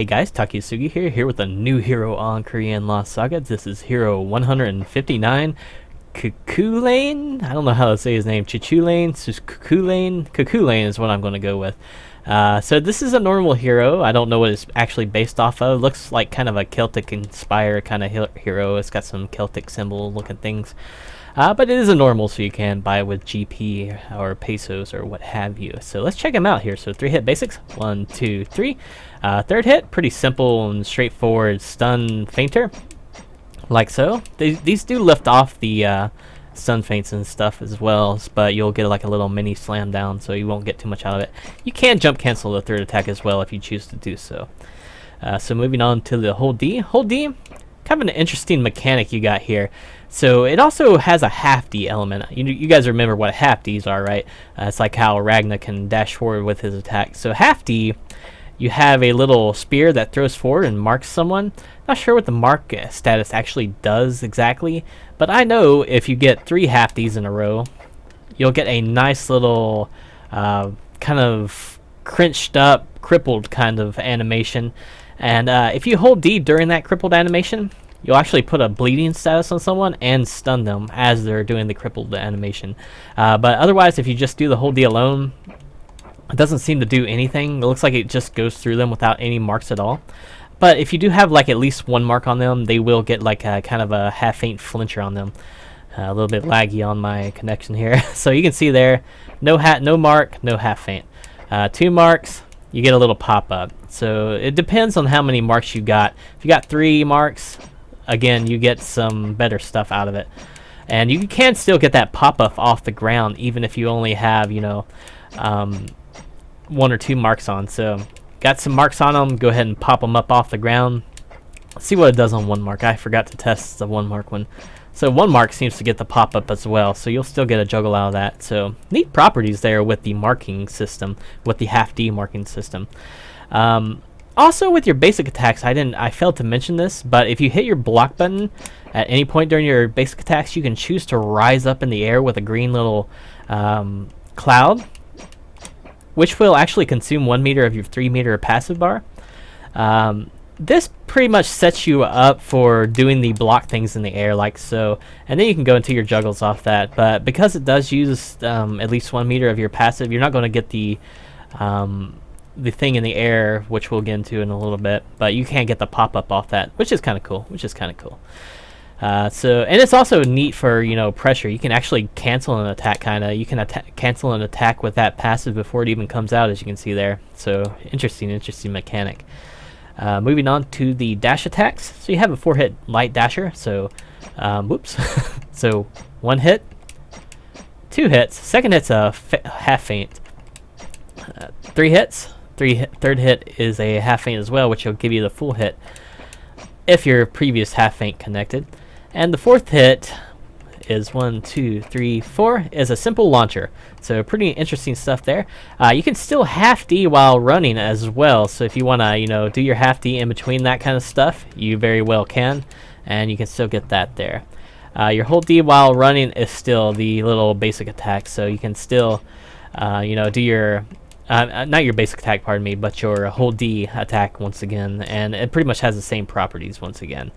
Hey guys, TakuyaSugi here with a new hero on Korean Lost Saga. This is hero 159, Cuchulain. I don't know how to say his name. Cuchulain, Cuchulain is what I'm going to go with. So this is a normal hero. I don't know what it's actually based off of. Looks like kind of a Celtic inspired kind of hero. It's got some Celtic symbol looking things. But it is a normal, so you can buy it with GP or pesos or what have you. So let's check him out here. So 3-hit basics, 1, 2, 3. Third hit, pretty simple and straightforward stun fainter, like so. These do lift off the stun feints and stuff as well, but you'll get like a little mini slam down, so you won't get too much out of it. You can jump cancel the third attack as well if you choose to do so. So moving on to the hold D. Hold D, kind of an interesting mechanic you got here. So it also has a half D element. You guys remember what half Ds are, right? It's like how Ragnar can dash forward with his attack. So half D, you have a little spear that throws forward and marks someone. Not sure what the mark status actually does exactly, but I know if you get 3 half Ds in a row, you'll get a nice little kind of crinched up, crippled kind of animation. And if you hold D during that crippled animation, you'll actually put a bleeding status on someone and stun them as they're doing the crippled animation. But otherwise, if you just do the hold D alone, it doesn't seem to do anything. It looks like it just goes through them without any marks at all. But if you do have like at least 1 mark on them, they will get like a kind of a half faint flincher on them. A little bit laggy on my connection here. So you can see there, no mark, no half faint. 2 marks, you get a little pop up. So it depends on how many marks you got. If you got 3 marks, again, you get some better stuff out of it. And you can still get that pop-up off the ground even if you only have, 1 or 2 marks on. So got some marks on them, go ahead and pop them up off the ground. Let's see what it does on 1 mark. I forgot to test the 1 mark one. So 1 mark seems to get the pop-up as well, so you'll still get a juggle out of that. So neat properties there with the marking system, with the half D marking system. Also with your basic attacks, I failed to mention this, but if you hit your block button at any point during your basic attacks, you can choose to rise up in the air with a green little cloud, which will actually consume 1 meter of your 3 meter passive bar. This pretty much sets you up for doing the block things in the air like so, and then you can go into your juggles off that. But because it does use at least 1 meter of your passive, you're not going to get the thing in the air, which we'll get into in a little bit, but you can get the pop-up off that, which is kind of cool. And it's also neat for pressure. You can actually cancel an attack, you can cancel an attack with that passive before it even comes out, as you can see there. So interesting mechanic. Moving on to the dash attacks. So you have a 4-hit light dasher. So whoops. So 1 hit, 2 hits. Second hit's a half faint. 3 hits. Third hit is a half faint as well, which will give you the full hit if your previous half faint connected. And the 4th hit is 1, 2, 3, 4 is a simple launcher. So pretty interesting stuff there. You can still half D while running as well. So if you want to do your half D in between that kind of stuff, you very well can, and you can still get that there. Your hold D while running is still the little basic attack. So you can still do your not your basic attack, pardon me, but your hold D attack once again, and it pretty much has the same properties once again.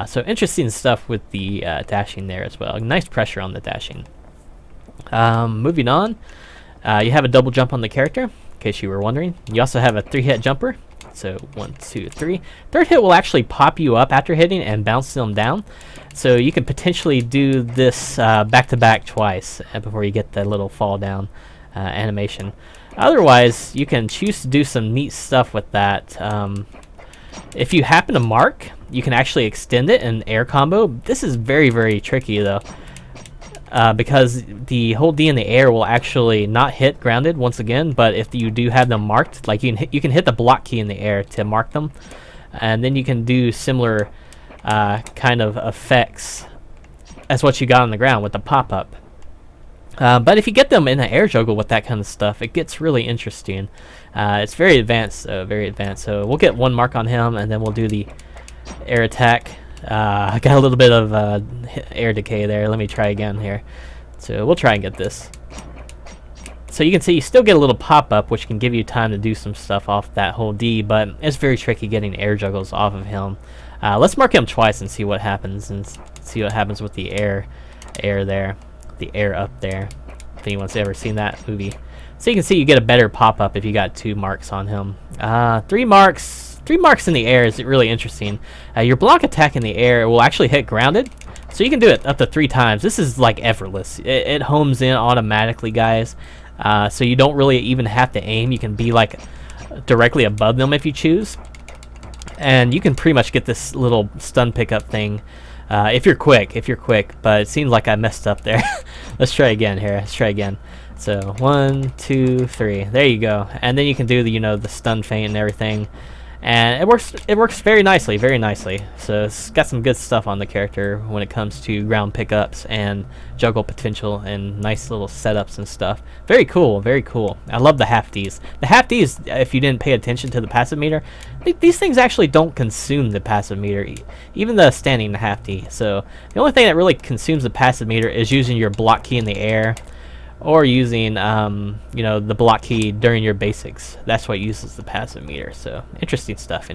So interesting stuff with the dashing there as well. Nice pressure on the dashing. Moving on, you have a double jump on the character, in case you were wondering. You also have a 3-hit jumper. So 1, 2, 3. Third hit will actually pop you up after hitting and bounce them down. So you could potentially do this back-to-back twice before you get the little fall down animation. Otherwise, you can choose to do some neat stuff with that. If you happen to mark, you can actually extend it in air combo. This is very, very tricky though, because the hold D in the air will actually not hit grounded once again. But if you do have them marked, like you can hit the block key in the air to mark them, and then you can do similar kind of effects as what you got on the ground with the pop-up. But if you get them in an air juggle with that kind of stuff, it gets really interesting. It's very advanced, So we'll get 1 mark on him, and then we'll do the air attack. I got a little bit of air decay there. Let me try again here. So we'll try and get this. So you can see you still get a little pop-up, which can give you time to do some stuff off that whole D, but it's very tricky getting air juggles off of him. Let's mark him twice and see what happens, and see what happens with the air there, the air up there, if anyone's ever seen that movie. So you can see you get a better pop-up if you got 2 marks on him. 3 marks in the air is really interesting. Your block attack in the air will actually hit grounded, so you can do it up to 3 times. This is like effortless. It homes in automatically, guys. So you don't really even have to aim. You can be like directly above them if you choose, and you can pretty much get this little stun pickup thing if you're quick. But it seems like I messed up there. Let's try again here. Let's try again. So 1, 2, 3. There you go. And then you can do the the stun feint and everything, and it works very nicely, very nicely. So it's got some good stuff on the character when it comes to ground pickups and juggle potential and nice little setups and stuff. Very cool, very cool. I love the half Ds. The half Ds, if you didn't pay attention to the passive meter, these things actually don't consume the passive meter, even the standing half D. So the only thing that really consumes the passive meter is using your block key in the air, or using the block key during your basics. That's what uses the passive meter. So interesting stuff.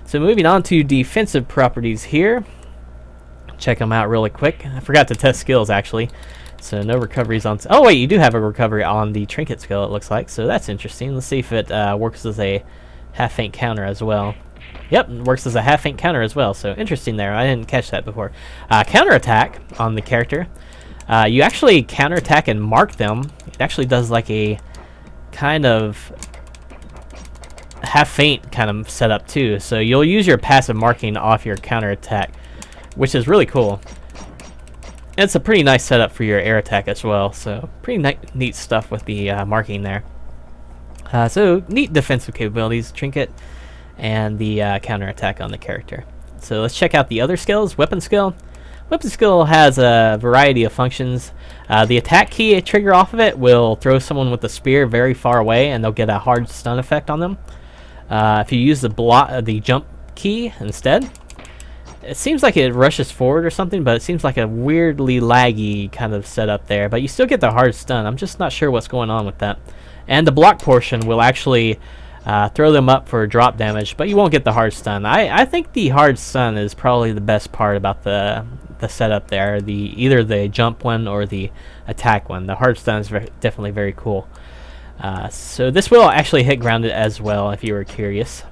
So moving on to defensive properties here. Check them out really quick. I forgot to test skills actually. So no recoveries on... Oh wait, you do have a recovery on the trinket skill, it looks like. So that's interesting. Let's see if it works as a half feint counter as well. Yep, it works as a half feint counter as well. So interesting there. I didn't catch that before. Counter attack on the character. You actually counterattack and mark them. It actually does like a kind of half feint kind of setup too. So you'll use your passive marking off your counterattack, which is really cool. And it's a pretty nice setup for your air attack as well. So pretty neat stuff with the marking there. So neat defensive capabilities, trinket, and the counterattack on the character. So let's check out the other skills. Weapon skill. Weapon skill has a variety of functions. The attack key trigger off of it will throw someone with the spear very far away, and they'll get a hard stun effect on them. If you use the jump key instead, it seems like it rushes forward or something, but it seems like a weirdly laggy kind of setup there. But you still get the hard stun. I'm just not sure what's going on with that. And the block portion will actually throw them up for drop damage, but you won't get the hard stun. I think the hard stun is probably the best part about the setup there. Either the jump one or the attack one. The hard stun is definitely very cool. So this will actually hit grounded as well, if you were curious.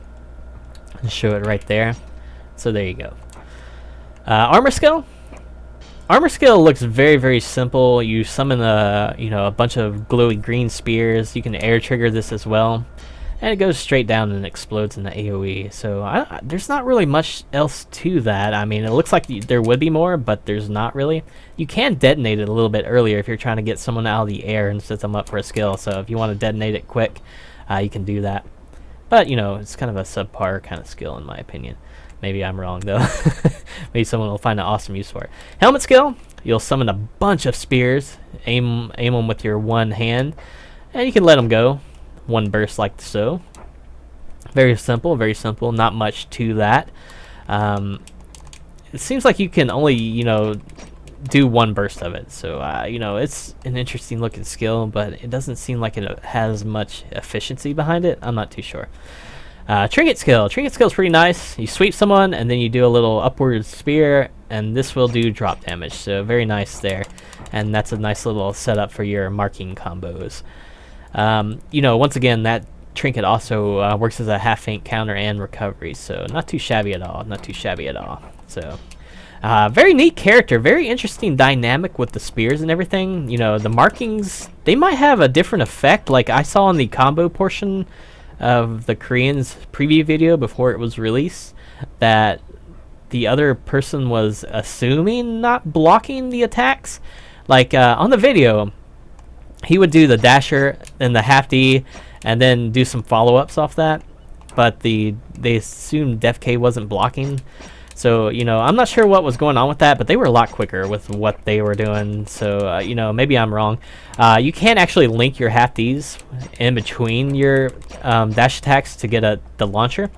I'll show it right there. So there you go. Armor skill. Armor skill looks very, very simple. You summon a bunch of glowy green spears. You can air trigger this as well, and it goes straight down and explodes in the AoE. So there's not really much else to that. I mean, it looks like there would be more, but there's not really. You can detonate it a little bit earlier if you're trying to get someone out of the air and set them up for a skill. So if you want to detonate it quick, you can do that. But it's kind of a subpar kind of skill in my opinion. Maybe I'm wrong though. Maybe someone will find an awesome use for it. Helmet skill. You'll summon a bunch of spears. Aim them with your one hand, and you can let them go. One burst like so. Very simple, very simple. Not much to that. It seems like you can only do one burst of it. So it's an interesting looking skill, but it doesn't seem like it has much efficiency behind it. I'm not too sure. Trinket skill. Trinket skill is pretty nice. You sweep someone and then you do a little upward spear, and this will do drop damage. So very nice there, and that's a nice little setup for your marking combos. Once again, that trinket also works as a half feint counter and recovery, so not too shabby at all. Not too shabby at all. So very neat character, very interesting dynamic with the spears and everything. The markings, they might have a different effect, like I saw in the combo portion of the Korean's preview video before it was released, that the other person was assuming not blocking the attacks. Like on the video, he would do the dasher and the half D and then do some follow-ups off that, but they assumed Def K wasn't blocking. So I'm not sure what was going on with that, but they were a lot quicker with what they were doing. So maybe I'm wrong. You can actually link your half Ds in between your dash attacks to get the launcher.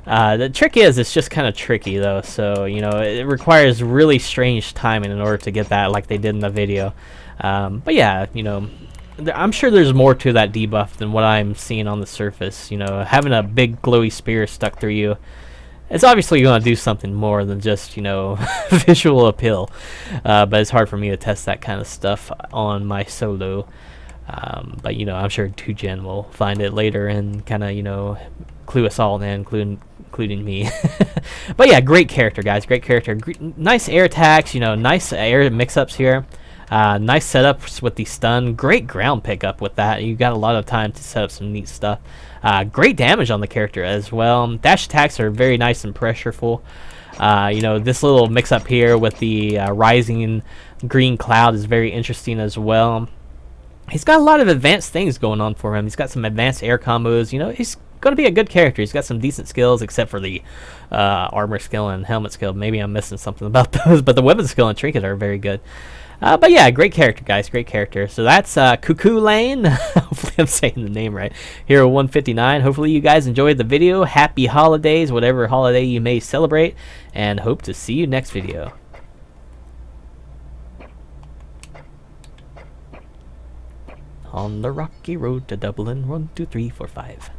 The trick is, it's just kind of tricky though. So it requires really strange timing in order to get that, like they did in the video. But yeah, I'm sure there's more to that debuff than what I'm seeing on the surface. You know, having a big glowy spear stuck through you, it's obviously going to do something more than just, you know, visual appeal. But it's hard for me to test that kind of stuff on my solo. But, you know, I'm sure 2gen will find it later and kind of, you know, clue us all in, including me. But yeah, great character, guys. Great character. Nice air attacks, you know, nice air mix-ups here. Nice setups with the stun. Great ground pickup with that. You got a lot of time to set up some neat stuff. Great damage on the character as well. Dash attacks are very nice and pressureful. You know, this little mix-up here with the rising green cloud is very interesting as well. He's got a lot of advanced things going on for him. He's got some advanced air combos. You know, he's going to be a good character. He's got some decent skills, except for the armor skill and helmet skill. Maybe I'm missing something about those, but the weapon skill and trinket are very good. But yeah, great character, guys. Great character. So that's Cuchulain. Hopefully I'm saying the name right. Hero 159. Hopefully you guys enjoyed the video. Happy holidays, whatever holiday you may celebrate, and hope to see you next video. On the rocky road to Dublin, 1, 2, 3, 4, 5.